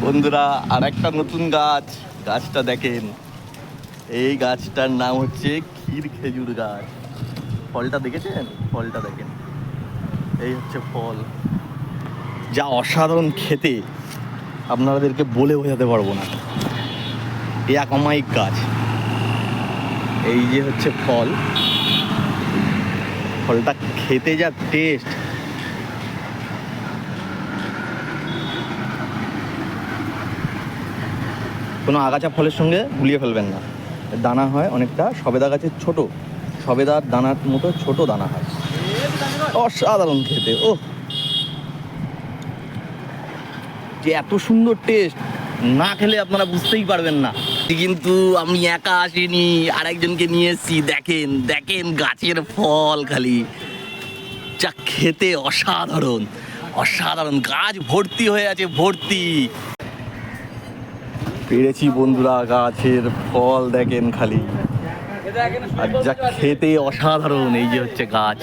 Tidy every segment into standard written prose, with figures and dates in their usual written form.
বন্ধুরা, আর একটা নতুন গাছটা দেখেন। এই গাছটার নাম হচ্ছে ক্ষীর খেজুর গাছ। ফলটা দেখেছেন? ফলটা দেখেন, এই হচ্ছে ফল। যা অসাধারণ খেতে, আপনাদেরকে বলে বোঝাতে পারবো না। এই এক অমায়িক গাছ। এই যে হচ্ছে ফল, ফলটা খেতে যা টেস্ট। কোনো আগাছা ফলের সঙ্গে গুলিয়ে ফেলবেন না। দানা হয় অনেকটা সবেদা গাছের ছোট, সবেদার দানার মতো ছোট দানা হয়। অসাধারণ খেতে। ও যে এত সুন্দর টেস্ট, না খেলে আপনারা বুঝতেই পারবেন না। কিন্তু আমি একা আসিনি, আরেকজনকে নিয়ে এসেছি। দেখেন দেখেন গাছের ফল, খালি যা খেতে অসাধারণ অসাধারণ। গাছ ভর্তি হয়ে আছে, ভর্তি। পেরেছি বন্ধুরা, গাছের ফল দেখেন খালি, আর যা খেতে অসাধারণ। এই যে হচ্ছে গাছ।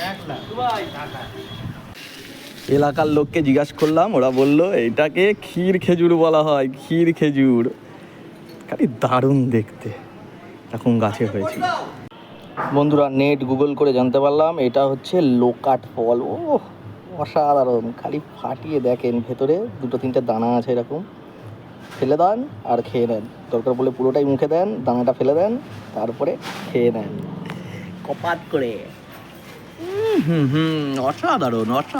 এলাকার লোককে জিজ্ঞাসা করলাম, ওরা বললো এটাকে ক্ষীর খেজুর বলা হয়, ক্ষীর খেজুর। খালি দারুণ দেখতে, এখন গাছে হয়েছে। বন্ধুরা, নেট গুগল করে জানতে পারলাম এটা হচ্ছে লোকাট ফল। ও অসাধারণ, খালি ফাটিয়ে দেখেন, ভেতরে দুটো তিনটে দানা আছে এরকম। ফেলে দেন আর খেয়ে নেন, দরকার বলে পুরোটাই মুখে দেন, দানাটা ফেলে দেন, তারপরে খেয়ে নেন কপাত করে। অসাধারণ অসাধারণ।